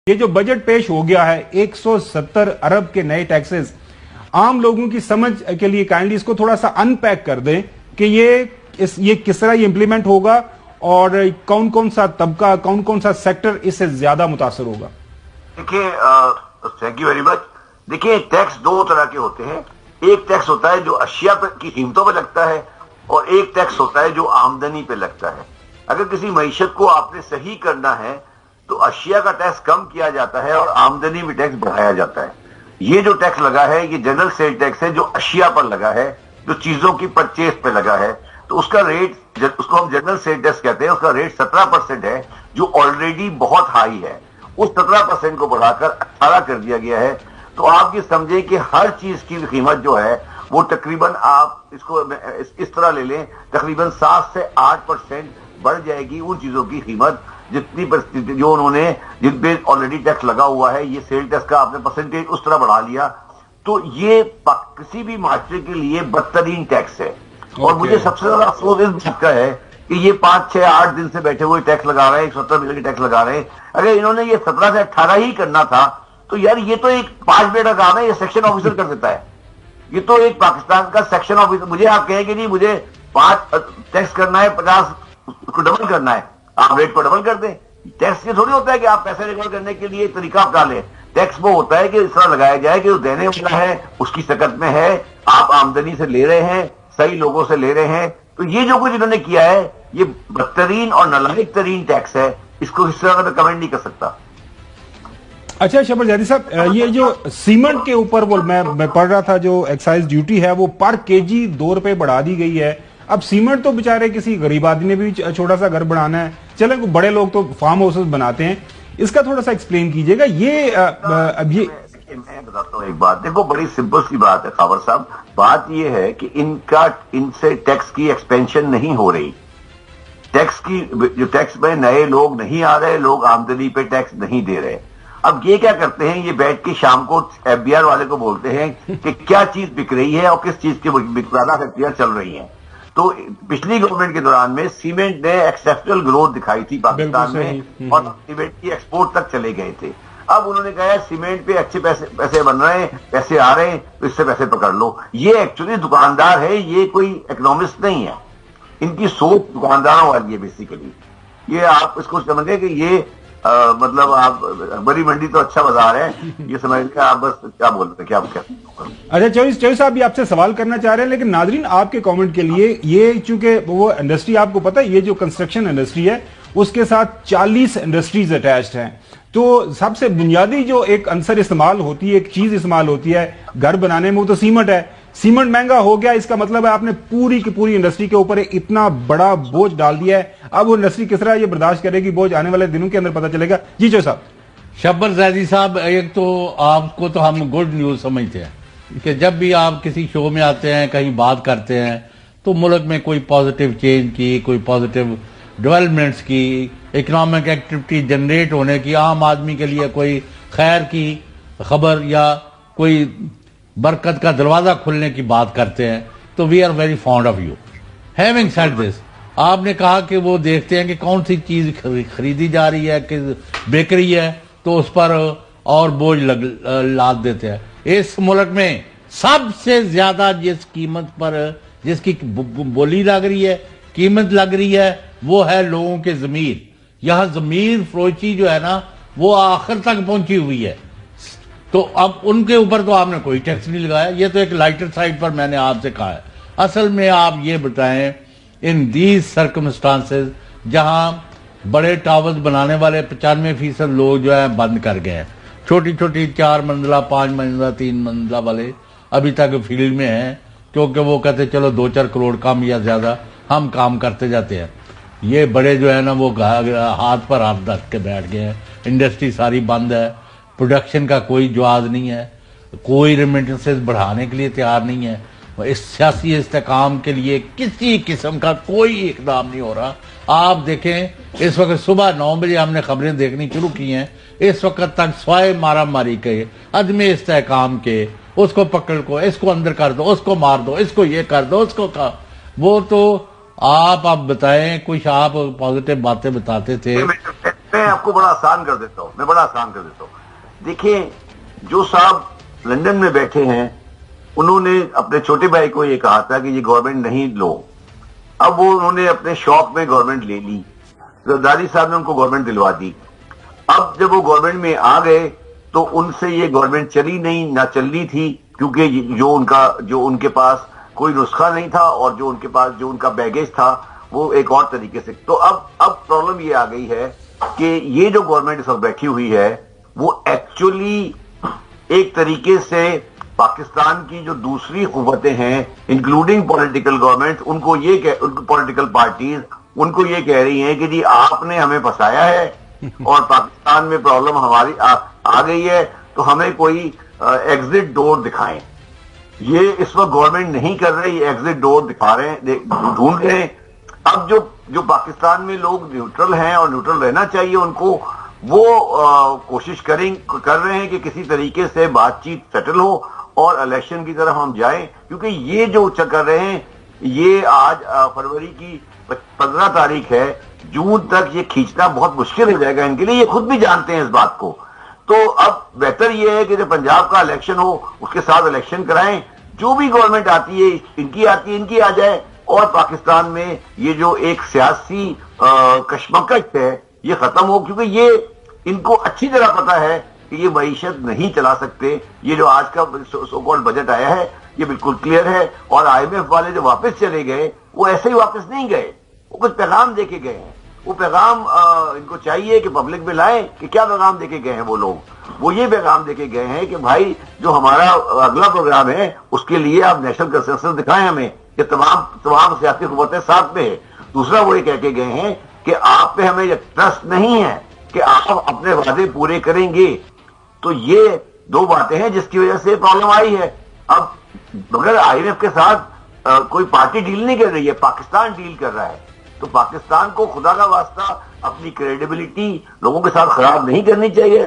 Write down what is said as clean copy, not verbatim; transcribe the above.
یہ جو بجٹ پیش ہو گیا ہے 170 ارب کے نئے ٹیکسز، عام لوگوں کی سمجھ کے لیے کائنڈلی اس کو تھوڑا سا ان پیک کر دیں کہ یہ کس طرح یہ امپلیمنٹ ہوگا اور کون کون سا طبقہ، کون کون سا سیکٹر اس سے زیادہ متاثر ہوگا۔ دیکھیے، تھینک یو ویری مچ۔ دیکھیے، ٹیکس دو طرح کے ہوتے ہیں، ایک ٹیکس ہوتا ہے جو اشیاء کی قیمتوں پہ لگتا ہے اور ایک ٹیکس ہوتا ہے جو آمدنی پہ لگتا ہے۔ اگر کسی معیشت کو آپ نے صحیح کرنا ہے تو اشیاء کا ٹیکس کم کیا جاتا ہے اور آمدنی میں ٹیکس بڑھایا جاتا ہے۔ یہ جو ٹیکس لگا ہے یہ جنرل سیل ٹیکس ہے جو اشیاء پر لگا ہے، جو چیزوں کی پرچیز پہ لگا ہے، تو اس کا ریٹ، اس کو ہم جنرل سیل ٹیکس کہتے ہیں، اس کا ریٹ 17% ہے جو آلریڈی بہت ہائی ہے۔ اس 17% کو بڑھا کر 18 کر دیا گیا ہے۔ تو آپ یہ سمجھیں کہ ہر چیز کی قیمت جو ہے وہ تقریباً، آپ اس کو اس طرح لے لیں، تقریباً 7 سے 8% بڑھ جائے گی ان چیزوں کی قیمت جتنی جو انہوں نے، جن پہ آلریڈی ٹیکس لگا ہوا ہے۔ یہ سیل ٹیکس کا آپ نے پرسنٹیج اس طرح بڑھا لیا تو یہ کسی بھی معاشرے کے لیے بدترین ٹیکس ہے۔ اور مجھے سب سے زیادہ افسوس اس بات کا ہے کہ یہ 5 6 8 دن سے بیٹھے ہوئے ٹیکس لگا رہے ہیں، 170 ملین ٹیکس لگا رہے ہیں۔ اگر انہوں نے یہ 17 سے 18 ہی کرنا تھا تو یار یہ تو ایک 5 منٹ کا کام ہے، یہ سیکشن آفیسر کر دیتا ہے۔ یہ تو ایک پاکستان کا سیکشن آفیسر، مجھے آپ کہیں کہ نہیں مجھے 5 ٹیکس کرنا ہے، 50 کو ڈبل کرنا ہے، آپ ریٹ کو ڈبل کر دیں۔ ٹیکس یہ تھوڑی ہوتا ہے کہ آپ پیسے ریکارڈ کرنے کے لیے طریقہ اپنا لیں۔ ٹیکس وہ ہوتا ہے کہ اس طرح لگایا جائے کہ جو دینے والا ہے اس کی سکت میں ہے، آپ آمدنی سے لے رہے ہیں، صحیح لوگوں سے لے رہے ہیں۔ تو یہ جو کچھ انہوں نے کیا ہے یہ بدترین اور نالائق ترین ٹیکس ہے، اس کو اس طرح میں کمنٹ نہیں کر سکتا۔ اچھا شبر زیدی صاحب، یہ جو سیمنٹ کے اوپر وہ میں پڑھ رہا تھا جو ایکسائز ڈیوٹی ہے وہ پر کےجی 2 روپے بڑھا دی گئی ہے۔ اب سیمنٹ تو بےچارے کسی غریب آدمی نے بھی چھوٹا سا گھر بنانا ہے، چلے بڑے لوگ تو فارم ہاؤسز بناتے ہیں، اس کا تھوڑا سا ایکسپلین کیجئے گا۔ میں بتاتا ہوں ایک بات، دیکھو بڑی سمپل سی بات ہے خاور صاحب، بات یہ ہے کہ ان سے ٹیکس کی ایکسپینشن نہیں ہو رہی۔ ٹیکس کی جو ٹیکس میں نئے لوگ نہیں آ رہے، لوگ آمدنی پہ ٹیکس نہیں دے رہے۔ اب یہ کیا کرتے ہیں، یہ بیٹھ کے شام کو ایف بی آر والے کو بولتے ہیں کہ کیا چیز بک رہی ہے اور کس چیز کی زیادہ فیکٹریاں چل رہی ہیں۔ تو پچھلی گورنمنٹ کے دوران میں سیمنٹ نے ایکسپشنل گروتھ دکھائی تھی پاکستان میں اور سیمنٹ کی ایکسپورٹ تک چلے گئے تھے۔ اب انہوں نے کہا سیمنٹ پہ اچھے پیسے بن رہے ہیں، پیسے آ رہے ہیں تو اس سے پیسے پکڑ لو۔ یہ ایکچولی دکاندار ہے، یہ کوئی اکنامسٹ نہیں ہے۔ ان کی سوچ دکانداروں والی ہے بیسیکلی۔ یہ آپ اس کو سمجھیں کہ یہ مطلب آپ بڑی منڈی تو اچھا بازار ہے، یہ سمجھ کے آپ بس کیا بولتے ہیں، کیا کہتے ہیں۔ اچھا چوہی صاحب، یہ آپ سے سوال کرنا چاہ رہے ہیں لیکن ناظرین آپ کے کامنٹ کے لیے، یہ چونکہ وہ انڈسٹری آپ کو پتہ ہے، یہ جو کنسٹرکشن انڈسٹری ہے اس کے ساتھ 40 انڈسٹریز اٹیچڈ ہیں۔ تو سب سے بنیادی جو ایک عنصر استعمال ہوتی ہے، ایک چیز استعمال ہوتی ہے گھر بنانے میں، وہ تو سیمنٹ ہے۔ سیمنٹ مہنگا ہو گیا، اس کا مطلب ہے آپ نے پوری کی پوری انڈسٹری کے اوپر اتنا بڑا بوجھ ڈال دیا ہے۔ اب وہ انڈسٹری کس طرح یہ برداشت کرے گی بوجھ، آنے والے دنوں کے اندر پتہ چلے گا۔ جی چوہی صاحب۔ شبر زیدی صاحب، ایک تو آپ کو تو ہم گڈ نیوز سمجھتے ہیں کہ جب بھی آپ کسی شو میں آتے ہیں، کہیں بات کرتے ہیں تو ملک میں کوئی پازیٹیو چینج کی، کوئی پازیٹیو ڈیولپمنٹس کی، اکنامک ایکٹیویٹی جنریٹ ہونے کی، عام آدمی کے لیے کوئی خیر کی خبر یا کوئی برکت کا دروازہ کھلنے کی بات کرتے ہیں تو we are very fond of you. Having said this, آپ نے کہا کہ وہ دیکھتے ہیں کہ کون سی چیز خریدی جا رہی ہے، کہ بک رہی ہے تو اس پر اور بوجھ لاد دیتے ہیں۔ اس ملک میں سب سے زیادہ جس قیمت پر، جس کی بولی لگ رہی ہے، قیمت لگ رہی ہے، وہ ہے لوگوں کے ضمیر۔ یہاں ضمیر فروشی جو ہے نا وہ آخر تک پہنچی ہوئی ہے۔ تو اب ان کے اوپر تو آپ نے کوئی ٹیکس نہیں لگایا، یہ تو ایک لائٹر سائڈ پر میں نے آپ سے کہا ہے۔ اصل میں آپ یہ بتائیں، ان دیز سرکمسٹانسز جہاں بڑے ٹاورز بنانے والے 95% لوگ جو ہیں بند کر گئے ہیں، چھوٹی چھوٹی 4 منزلہ 5 منزلہ 3 منزلہ والے ابھی تک فیلڈ میں ہیں، کیونکہ وہ کہتے چلو 2-4 کروڑ کم یا زیادہ ہم کام کرتے جاتے ہیں۔ یہ بڑے جو ہے نا وہ ہاتھ پر ہاتھ رکھ کے بیٹھ گئے ہیں، انڈسٹری ساری بند ہے، پروڈکشن کا کوئی جواز نہیں ہے، کوئی ریمیٹنسز بڑھانے کے لیے تیار نہیں ہے، اس سیاسی استحکام کے لیے کسی قسم کا کوئی اقدام نہیں ہو رہا۔ آپ دیکھیں اس وقت صبح 9 بجے ہم نے خبریں دیکھنی شروع کی ہیں، اس وقت تک سوائے مارا ماری کے، عدم استحکام کے، اس کو پکڑ کو، اس کو اندر کر دو، اس کو مار دو، اس کو یہ کر دو، اس کو وہ تو آپ بتائیں، کچھ آپ پازیٹیو باتیں بتاتے تھے۔ میں آپ کو بڑا آسان کر دیتا ہوں. دیکھیں جو صاحب لندن میں بیٹھے ہیں انہوں نے اپنے چھوٹے بھائی کو یہ کہا تھا کہ یہ گورنمنٹ نہیں لو. اب وہ انہوں نے اپنے شوق میں گورنمنٹ لے لی. زرداری صاحب نے ان کو گورنمنٹ دلوا دی. اب جب وہ گورنمنٹ میں آ گئے تو ان سے یہ گورنمنٹ چلی نہیں، نہ چلنی تھی، کیونکہ جو ان کے پاس کوئی نسخہ نہیں تھا اور جو ان کے پاس جو ان کا بیگیج تھا وہ ایک اور طریقے سے. تو اب پرابلم یہ آ گئی ہے کہ یہ جو گورنمنٹ اس وقت بیٹھی ہوئی ہے وہ ایکچولی ایک طریقے سے پاکستان کی جو دوسری قوتیں ہیں انکلوڈنگ پولیٹیکل گورنمنٹ ان کو پولیٹیکل پارٹیز ان کو یہ کہہ رہی ہیں کہ جی آپ نے ہمیں پھنسایا ہے اور پاکستان میں پرابلم ہماری آ گئی ہے تو ہمیں کوئی ایگزٹ ڈور دکھائیں. یہ اس وقت گورنمنٹ نہیں کر رہے، یہ ایگزٹ ڈور دکھا رہے ہیں، ڈھونڈ رہے ہیں. اب جو پاکستان میں لوگ نیوٹرل ہیں اور نیوٹرل رہنا چاہیے ان کو، وہ کوشش کر رہے ہیں کہ کسی طریقے سے بات چیت سیٹل ہو اور الیکشن کی طرف ہم جائیں. کیونکہ یہ جو کر رہے ہیں یہ آج فروری کی 15 تاریخ ہے، جون تک یہ کھینچنا بہت مشکل ہو جائے گا ان کے لیے. یہ خود بھی جانتے ہیں اس بات کو. تو اب بہتر یہ ہے کہ جب پنجاب کا الیکشن ہو اس کے ساتھ الیکشن کرائیں. جو بھی گورنمنٹ آتی ہے ان کی آ جائے اور پاکستان میں یہ جو ایک سیاسی کشمکش ہے یہ ختم ہو. کیونکہ یہ ان کو اچھی طرح پتا ہے کہ یہ معیشت نہیں چلا سکتے. یہ جو آج کا سو کالڈ بجٹ آیا ہے یہ بالکل کلیئر ہے. اور IMF والے جو واپس چلے گئے وہ ایسے ہی واپس نہیں گئے، وہ کچھ پیغام دے کے گئے ہیں. وہ پیغام ان کو چاہیے کہ پبلک میں لائیں کہ کیا پیغام دے کے گئے ہیں وہ لوگ. وہ یہ پیغام دے کے گئے ہیں کہ بھائی جو ہمارا اگلا پروگرام ہے اس کے لیے آپ نیشنل کنسنسس دکھائیں ہمیں کہ تمام سیاسی قوتیں ساتھ میں ہے. دوسرا وہ یہ کہہ کے گئے ہیں کہ آپ پہ ہمیں یہ ٹرسٹ نہیں ہے کہ آپ اپنے وعدے پورے کریں گے. تو یہ دو باتیں ہیں جس کی وجہ سے پرابلم آئی ہے. اب مگر IMF کے ساتھ کوئی پارٹی ڈیل نہیں کر رہی ہے، پاکستان ڈیل کر رہا ہے. تو پاکستان کو خدا کا واسطہ اپنی کریڈیبلٹی لوگوں کے ساتھ خراب نہیں کرنی چاہیے.